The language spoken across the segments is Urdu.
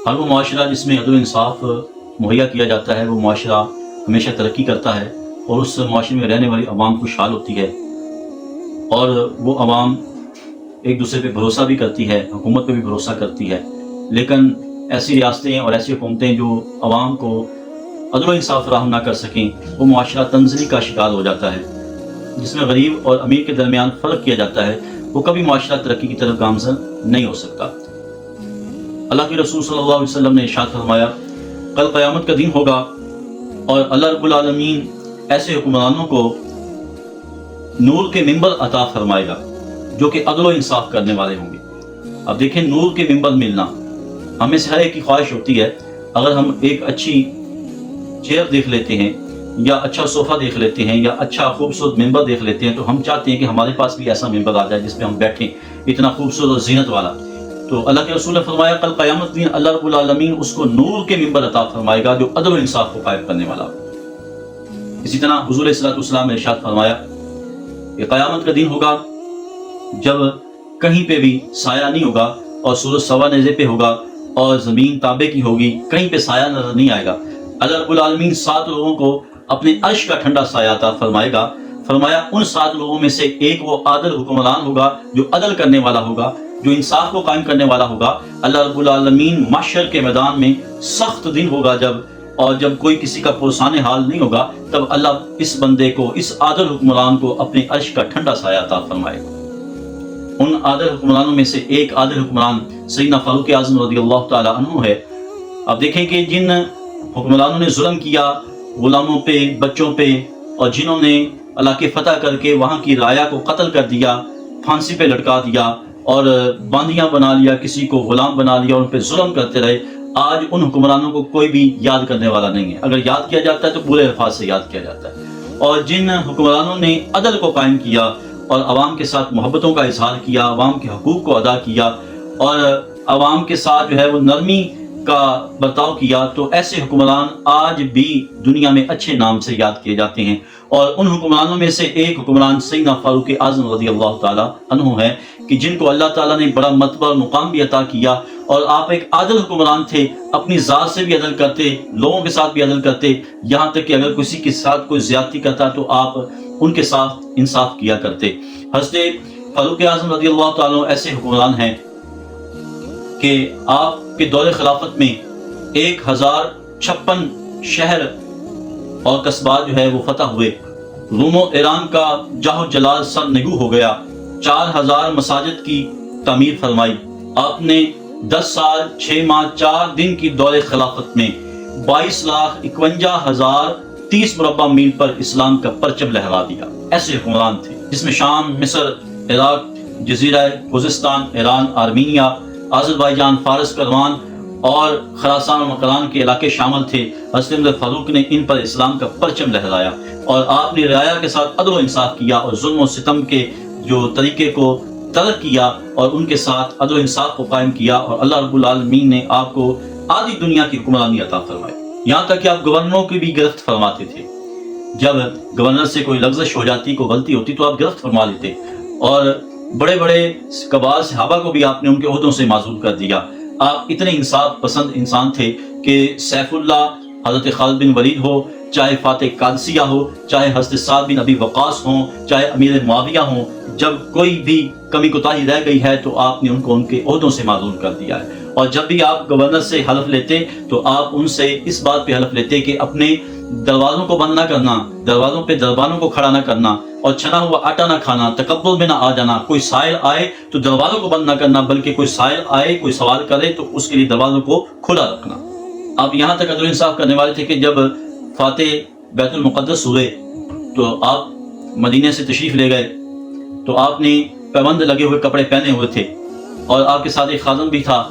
ہر وہ معاشرہ جس میں عدل و انصاف مہیا کیا جاتا ہے وہ معاشرہ ہمیشہ ترقی کرتا ہے اور اس معاشرے میں رہنے والی عوام خوشحال ہوتی ہے، اور وہ عوام ایک دوسرے پہ بھروسہ بھی کرتی ہے، حکومت پہ بھی بھروسہ کرتی ہے۔ لیکن ایسی ریاستیں اور ایسی حکومتیں جو عوام کو عدل و انصاف فراہم نہ کر سکیں، وہ معاشرہ تنزلی کا شکار ہو جاتا ہے۔ جس میں غریب اور امیر کے درمیان فرق کیا جاتا ہے وہ کبھی معاشرہ ترقی کی طرف گامزن نہیں ہو سکتا۔ اللہ کے رسول صلی اللہ علیہ وسلم نے ارشاد فرمایا، کل قیامت کا دن ہوگا اور اللہ رب العالمین ایسے حکمرانوں کو نور کے منبر عطا فرمائے گا جو کہ عدل و انصاف کرنے والے ہوں گے۔ اب دیکھیں، نور کے منبر ملنا ہمیں سے ہر ایک کی خواہش ہوتی ہے۔ اگر ہم ایک اچھی چیئر دیکھ لیتے ہیں یا اچھا صوفہ دیکھ لیتے ہیں یا اچھا خوبصورت منبر دیکھ لیتے ہیں تو ہم چاہتے ہیں کہ ہمارے پاس بھی ایسا منبر آ جائے جس پہ ہم بیٹھیں، اتنا خوبصورت اور زینت والا۔ تو اللہ کے رسول نے فرمایا کل قیامت دن اللہ رب العالمین اس کو نور کے منبر عطا فرمائے گا جو عدل و انصاف کو قائم کرنے والا ہو۔ اسی طرح حضور صلی اللہ علیہ وسلم نے ارشاد فرمایا کہ قیامت کا دن ہوگا جب کہیں پہ بھی سایہ نہیں ہوگا اور سورج سوا نیزے پہ ہوگا اور زمین تانبے کی ہوگی، کہیں پہ سایہ نظر نہیں آئے گا۔ اللہ رب العالمین 7 لوگوں کو اپنے عرش کا ٹھنڈا سایہ عطا فرمائے گا۔ فرمایا ان 7 لوگوں میں سے ایک وہ عادل حکمران ہوگا جو عدل کرنے والا ہوگا، جو انصاف کو قائم کرنے والا ہوگا۔ اللہ رب العالمین محشر کے میدان میں سخت دن ہوگا جب کوئی کسی کا پرسان حال نہیں ہوگا، تب اللہ اس بندے کو، اس عادل حکمران کو اپنے عرش کا ٹھنڈا سایہ عطا فرمائے گا۔ ان عادل حکمرانوں میں سے ایک عادل حکمران سیدنا فاروق اعظم رضی اللہ تعالی عنہ ہے۔ اب دیکھیں کہ جن حکمرانوں نے ظلم کیا غلاموں پہ، بچوں پہ، اور جنہوں نے علاقے فتح کر کے وہاں کی رعایا کو قتل کر دیا، پھانسی پہ لٹکا دیا اور باندیاں بنا لیا، کسی کو غلام بنا لیا، ان پہ ظلم کرتے رہے، آج ان حکمرانوں کو کوئی بھی یاد کرنے والا نہیں ہے۔ اگر یاد کیا جاتا ہے تو برے الفاظ سے یاد کیا جاتا ہے۔ اور جن حکمرانوں نے عدل کو قائم کیا اور عوام کے ساتھ محبتوں کا اظہار کیا، عوام کے حقوق کو ادا کیا اور عوام کے ساتھ جو ہے وہ نرمی کا برتاؤ کیا، تو ایسے حکمران آج بھی دنیا میں اچھے نام سے یاد کیے جاتے ہیں۔ اور ان حکمرانوں میں سے ایک حکمران سیدنا فاروق اعظم رضی اللہ تعالی عنہ ہے کہ جن کو اللہ تعالیٰ نے بڑا مرتبہ اور مقام بھی عطا کیا، اور آپ ایک عادل حکمران تھے، اپنی ذات سے بھی عدل کرتے، لوگوں کے ساتھ بھی عدل کرتے، یہاں تک کہ اگر کسی کے ساتھ کوئی زیادتی کرتا تو آپ ان کے ساتھ انصاف کیا کرتے۔ حضرت فاروق اعظم رضی اللہ تعالیٰ عنہ ایسے حکمران ہیں کہ آپ کے دور خلافت میں 1056 شہر اور قصبات جو ہے وہ فتح ہوئے، روم و ایران کا جاہ و جلال سر نگو ہو گیا، 4000 مساجد کی تعمیر فرمائی۔ آپ نے 10 سال 6 ماہ 4 دن کی دور خلافت میں 22,51,030 مربع میل پر اسلام کا پرچم لہرا دیا۔ ایسے حکمران تھے جس میں شام، مصر، عراق، جزیرہ خوزستان، ایران، آرمینیا، آذربائیجان، فارس، کروان اور خراسان و مکران کے علاقے شامل تھے۔ حضرت عمر فاروق نے ان پر اسلام کا پرچم لہرایا اور آپ نے رعایا کے ساتھ عدل و انصاف کیا اور ظلم و ستم کے جو طریقے کو ترک کیا اور ان کے ساتھ عدل و انصاف کو قائم کیا، اور اللہ رب العالمین نے آپ کو آدھی دنیا کی حکمرانی عطا فرمائی۔ یہاں تک کہ آپ گورنروں کی بھی گرفت فرماتے تھے۔ جب گورنر سے کوئی لغزش ہو جاتی، کوئی غلطی ہوتی تو آپ گرفت فرما لیتے، اور بڑے بڑے کبار صحابہ کو بھی آپ نے ان کے عہدوں سے معزول کر دیا۔ آپ اتنے انصاف پسند انسان تھے کہ سیف اللہ حضرت خالد بن ولید ہو، چاہے فاتح قادسیہ ہو، چاہے حضرت سعد بن ابی وقاص ہوں، چاہے امیر معاویہ ہوں، جب کوئی بھی کمی کوتاہی رہ گئی ہے تو آپ نے ان کو ان کے عہدوں سے معزول کر دیا ہے۔ اور جب بھی آپ گورنر سے حلف لیتے تو آپ ان سے اس بات پہ حلف لیتے کہ اپنے دروازوں کو بند نہ کرنا، دروازوں پہ دربانوں کو کھڑا نہ کرنا، اور چھنا ہوا آٹا نہ کھانا، تکبر میں نہ آ جانا۔ کوئی سائل آئے تو دروازوں کو بند نہ کرنا، بلکہ کوئی سائل آئے، کوئی سوال کرے تو اس کے لیے دروازوں کو کھلا رکھنا۔ آپ یہاں تک عدل و انصاف کرنے والے تھے کہ جب فاتح بیت المقدس ہوئے تو آپ مدینے سے تشریف لے گئے تو آپ نے پیوند لگے ہوئے کپڑے پہنے ہوئے تھے، اور آپ کے ساتھ ایک خادم بھی تھا،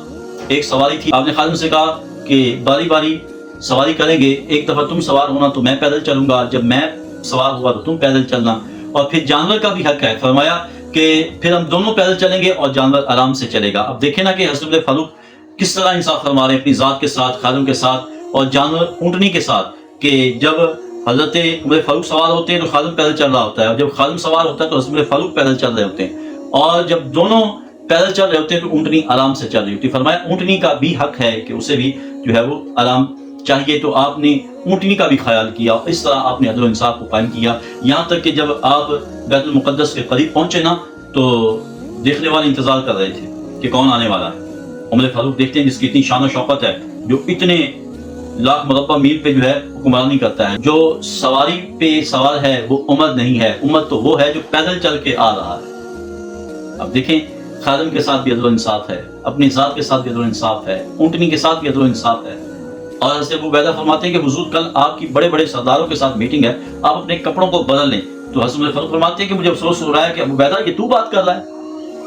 ایک سواری تھی۔ آپ نے خادم سے کہا کہ باری باری سواری کریں گے، ایک دفعہ تم سوار ہونا تو میں پیدل چلوں گا، جب میں سوار ہوا تو تم پیدل چلنا، اور پھر جانور کا بھی حق ہے۔ فرمایا کہ پھر ہم دونوں پیدل چلیں گے اور جانور آرام سے چلے گا۔ اب دیکھیں نا کہ حضرت عمر فاروق کس طرح انصاف فرما رہے ہیں اپنی ذات کے ساتھ، خادم کے ساتھ اور جانور اونٹنی کے ساتھ، کہ جب حضرت عمر فاروق سوار ہوتے ہیں تو خادم پیدل چل رہا ہوتا ہے، اور جب خادم سوار ہوتا ہے تو حضرت عمر فاروق پیدل چل رہے ہوتے ہیں، اور جب دونوں پیدل چل رہے ہوتے ہیں تو اونٹنی آرام سے چل رہی ہوتی ہے. فرمایا اونٹنی کا بھی حق ہے کہ اسے بھی جو ہے وہ آرام چاہیے, تو آپ نے اونٹنی کا بھی خیال کیا. اس طرح آپ نے عدل و انصاف کو قائم کیا, یہاں تک کہ جب آپ بیت المقدس کے قریب پہنچے نا تو دیکھنے والے انتظار کر رہے تھے کہ کون آنے والا ہے. عمر فاروق دیکھتے ہیں جس کی اتنی شان و شوکت ہے, جو اتنے لاکھ مربع میل پہ جو ہے حکمرانی کرتا ہے. جو سواری پہ سوار ہے وہ عمر نہیں ہے, عمر تو وہ ہے جو پیدل چل کے آ رہا ہے. اب دیکھیں خادم کے ساتھ بھی عدل و انصاف ہے, اپنی ذات کے ساتھ بھی عدل و انصاف ہے, اونٹنی کے ساتھ بھی عدل و انصاف ہے. اور حضرت ابو عبیدہ فرماتے ہیں کہ حضور کل آپ کی بڑے بڑے سرداروں کے ساتھ میٹنگ ہے, آپ اپنے کپڑوں کو بدل لیں. تو حضرت عمر فاروق فرماتے ہیں کہ مجھے افسوس ہو رہا ہے کہ ابو عبیدہ یہ تو بات کر رہا ہے,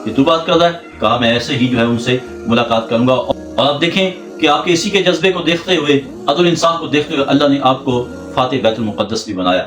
یہ تو بات کر رہا ہے. کہا میں ایسے ہی جو ہے ان سے ملاقات کروں گا. اور آپ دیکھیں کہ آپ کے اسی کے جذبے کو دیکھتے ہوئے, عدل و انصاف کو دیکھتے ہوئے اللہ نے آپ کو فاتح بیت المقدس بھی بنایا.